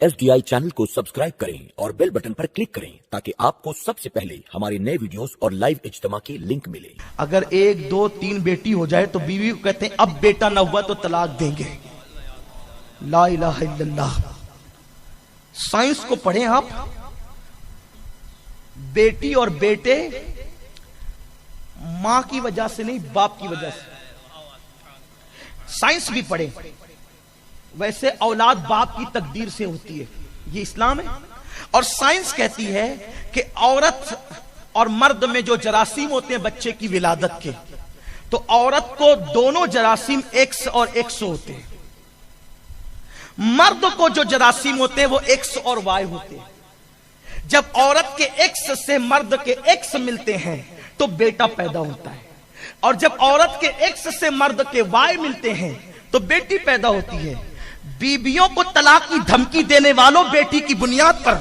SDI channel को subscribe करें और बेल बटन पर क्लिक करें ताकि आपको सबसे पहले हमारे नए वीडियोस और लाइव इज्तिमा की लिंक मिले। अगर 1, 2, 3 बेटी हो जाए तो बीवी को कहते हैं अब बेटा न हुआ तो तलाक देंगे। ला इलाहा इल्लल्लाह। साइंस को पढ़ें आप। बेटी और बेटे मां की वजह से नहीं, बाप की वजह से। साइंस भी पढ़ें। वैसे औलाद बाप की तकदीर से होती है, ये इस्लाम है। और साइंस कहती है कि औरत और मर्द में जो जरासीम होते हैं बच्चे की विलादत के, तो औरत को दोनों जरासीम एक्स और एक्स होते हैं। मर्द को जो जरासीम होते हैं वो एक्स और वाई होते हैं। जब औरत के एक्स से मर्द के एक्स मिलते हैं तो बेटा पैदा होता है, और जब औरत के एक्स से मर्द के वाई मिलते हैं तो बेटी पैदा होती है। बीवियों को तलाक की धमकी देने वालों, बेटी की बुनियाद पर,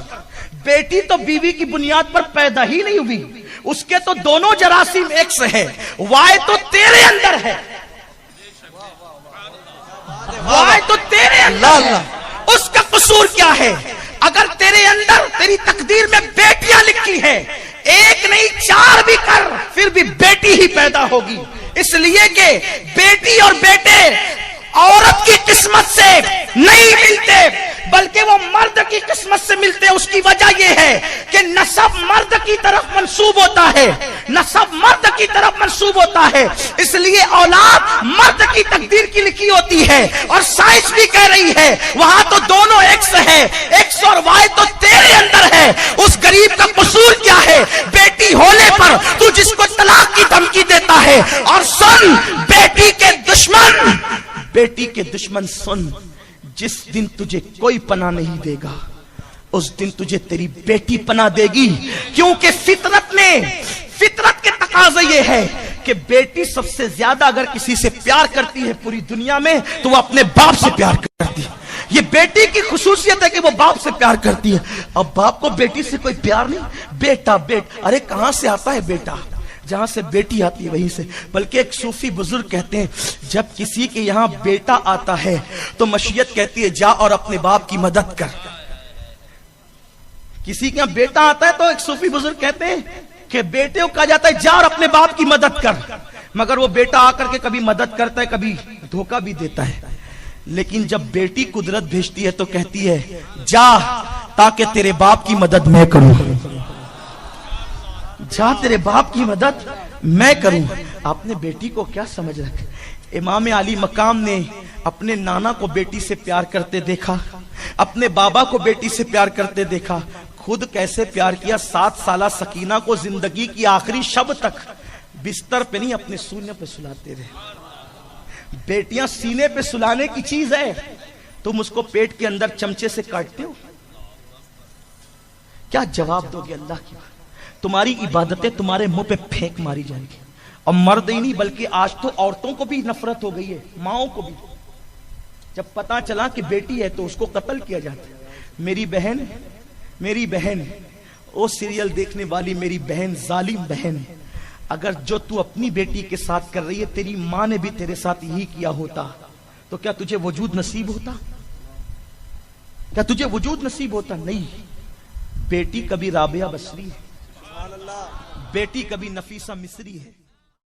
बेटी तो बीवी की बुनियाद पर पैदा ही नहीं हुई, उसके तो दोनों जरासीम एक्स है, वाई तो तेरे अंदर है, वाई तो तेरे अंदर है। उसका कसूर क्या है? अगर तेरे अंदर, तेरी तकदीर में बेटियां लिखी है, 1 नहीं 4 भी कर, फिर भी बेटी ही पैदा होगी। इसलिए कि बेटी और बेटे औरत की किस्मत से नहीं मिलते, बल्कि वो मर्द की किस्मत से मिलते हैं। उसकी वजह यह है कि नसब मर्द की तरफ मंसूब होता है, नसब मर्द की तरफ मंसूब होता है, इसलिए औलाद मर्द की तकदीर की लिखी होती है। और साइंस भी कह रही है वहां तो दोनों एक्स है, एक्स और वाई तो तेरे अंदर है। उस गरीब का कसूर क्या है? बेटी होने पर तू जिसको तलाक की धमकी देता है। और सुन, बेटी के दुश्मन, बेटी के दुश्मन सुन, जिस दिन तुझे कोई पनाह नहीं देगा उस दिन तुझे तेरी बेटी पनाह देगी। क्योंकि फितरत के तकाज़े ये है कि बेटी सबसे ज्यादा अगर किसी से प्यार करती है पूरी दुनिया में तो वो अपने बाप से प्यार करती है। ये बेटी की खुसूसियत है कि वो बाप से प्यार करती है। अब बाप को बेटी से कोई प्यार नहीं, बेटा बेटा, अरे कहां से आता है बेटा? जहां से बेटी आती है वहीं से। बल्कि एक सूफी बुजुर्ग कहते हैं जब किसी के यहां बेटा आता है तो मशीयत कहती है जा और अपने बाप की मदद कर। किसी के यहां बेटा आता है तो एक सूफी बुजुर्ग कहते हैं कि बेटे को कहा जाता है जा और अपने बाप की मदद कर, मगर वो बेटा आकर के कभी मदद करता है, कभी धोखा भी देता है। लेकिन जब बेटी कुदरत भेजती है तो कहती है जा ताकि तेरे बाप की मदद मैं करूं, जा तेरे बाप की मदद मैं करूं। आपने बेटी को क्या समझ रखा? इमाम अली मकाम ने अपने नाना को बेटी से प्यार करते देखा, अपने बाबा को बेटी से प्यार करते देखा, खुद कैसे प्यार किया। 7 साला सकीना को जिंदगी की आखिरी शब तक बिस्तर पे नहीं अपने सीने पे सुलाते रहे। बेटियां सीने पे सुलाने की चीज है, तुम उसको पेट के अंदर चमचे से काटते हो। क्या जवाब दोगे अल्लाह की? तुम्हारी इबादतें तुम्हारे मुंह पे फेंक मारी जाएंगी। और मर्द ही नहीं बल्कि आज तो औरतों को भी नफरत हो गई है, माओं को भी। जब पता चला कि बेटी है तो उसको कत्ल किया जाता है। मेरी बहन, वो सीरियल देखने वाली मेरी बहन, जालिम बहन, अगर जो तू अपनी बेटी के साथ कर रही है तेरी मां ने भी तेरे साथ यही किया होता तो क्या तुझे वजूद नसीब होता? क्या तुझे वजूद नसीब होता? नहीं। बेटी कभी राबिया बसरी है, बेटी कभी नफीसा मिस्री है।